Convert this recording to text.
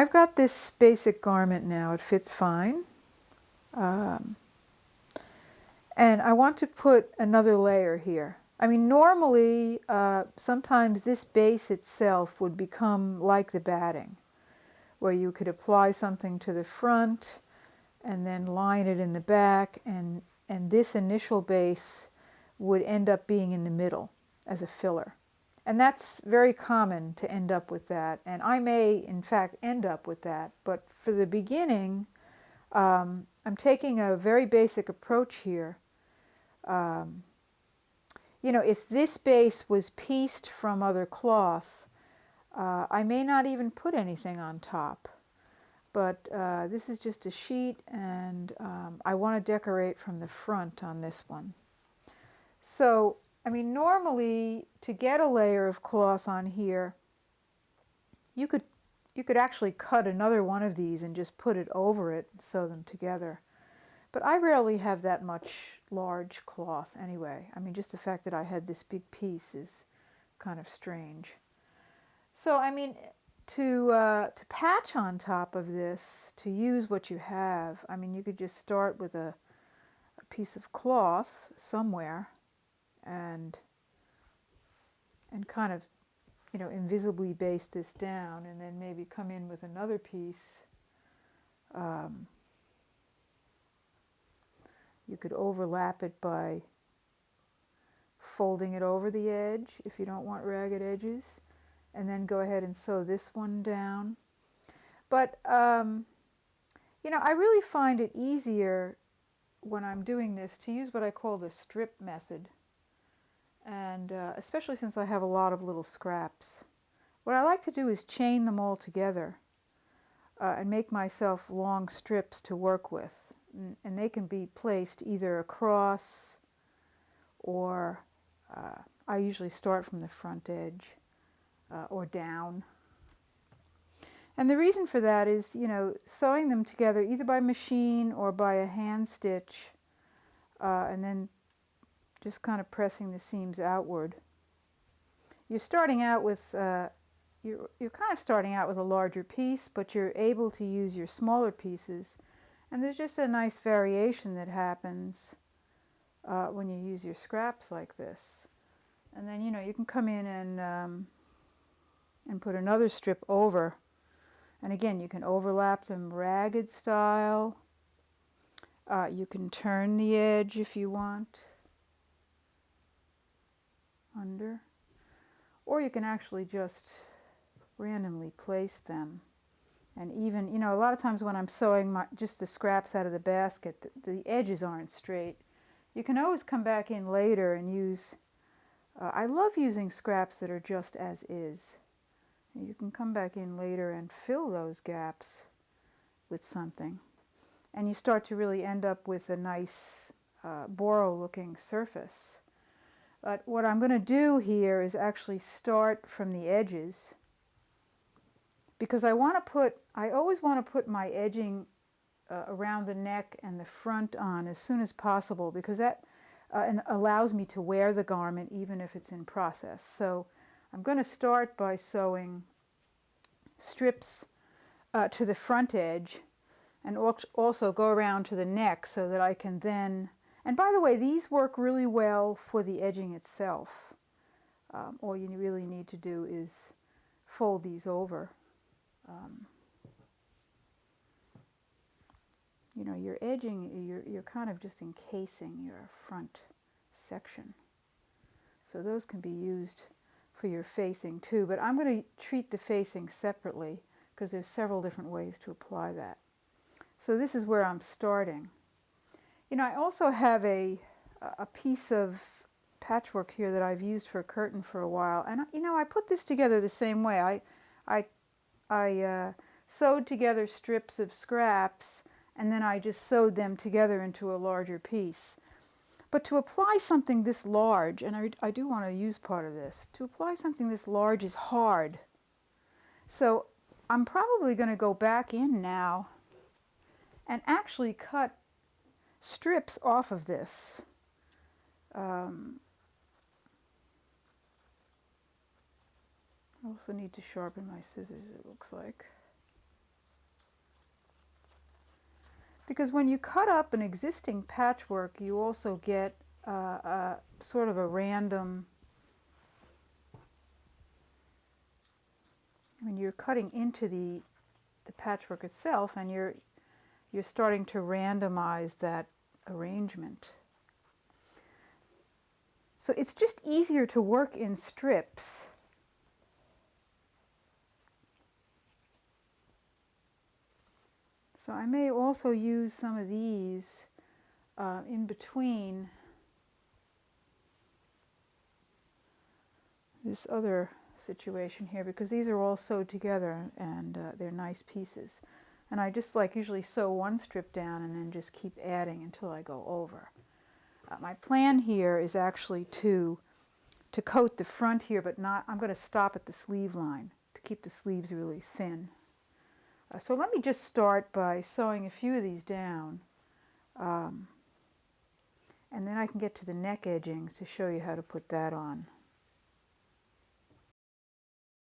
I've got this basic garment now. It fits fine. And I want to put another layer here. I mean, normally, sometimes this base itself would become like the batting, where you could apply something to the front and then line it in the back, and this initial base would end up being in the middle as a filler. And that's very common to end up with that, and I may, in fact, end up with that. But for the beginning, I'm taking a very basic approach here. You know, if this base was pieced from other cloth, I may not even put anything on top. But this is just a sheet, and I want to decorate from the front on this one. So, I mean, normally to get a layer of cloth on here, you could actually cut another one of these and just put it over it and sew them together. But I rarely have that much large cloth anyway. I mean, just the fact that I had this big piece is kind of strange. So, I mean, to patch on top of this, to use what you have, I mean, you could just start with a piece of cloth somewhere and kind of, you know, invisibly base this down, and then maybe come in with another piece. You could overlap it by folding it over the edge if you don't want ragged edges, and then go ahead and sew this one down. But, you know, I really find it easier when I'm doing this to use what I call the strip method, and especially since I have a lot of little scraps. What I like to do is chain them all together and make myself long strips to work with. And they can be placed either across, or I usually start from the front edge or down. And the reason for that is, you know, sewing them together either by machine or by a hand stitch, and then just kind of pressing the seams outward. You're starting out with you're kind of starting out with a larger piece, but you're able to use your smaller pieces. And there's just a nice variation that happens when you use your scraps like this. And then, you know, you can come in and put another strip over. And again, you can overlap them ragged style. You can turn the edge if you want under. Or you can actually just randomly place them. And even, you know, a lot of times when I'm sewing just the scraps out of the basket, the edges aren't straight. You can always come back in later and use, I love using scraps that are just as is. You can come back in later and fill those gaps with something. And you start to really end up with a nice Boro-looking surface. But what I'm going to do here is actually start from the edges, because I always want to put my edging around the neck and the front on as soon as possible, because that allows me to wear the garment even if it's in process. So I'm going to start by sewing strips to the front edge, and also go around to the neck so that I can then, and by the way, these work really well for the edging itself. All you really need to do is fold these over. You know, you're edging, you're kind of just encasing your front section. So those can be used for your facing too, but I'm going to treat the facing separately because there's several different ways to apply that. So this is where I'm starting. You know, I also have a piece of patchwork here that I've used for a curtain for a while, and you know, I put this together the same way. I sewed together strips of scraps, and then I just sewed them together into a larger piece. But to apply something this large, and I do want to use part of this, to apply something this large is hard. So I'm probably going to go back in now and actually cut strips off of this. I also need to sharpen my scissors, it looks like. Because when you cut up an existing patchwork, you also get sort of a random, when you're cutting into the patchwork itself, and you're starting to randomize that arrangement. So it's just easier to work in strips. So I may also use some of these in between this other situation here, because these are all sewed together and they're nice pieces. And I just usually sew one strip down and then just keep adding until I go over. My plan here is actually to coat the front here, but not, I'm going to stop at the sleeve line to keep the sleeves really thin. So let me just start by sewing a few of these down, and then I can get to the neck edgings to show you how to put that on.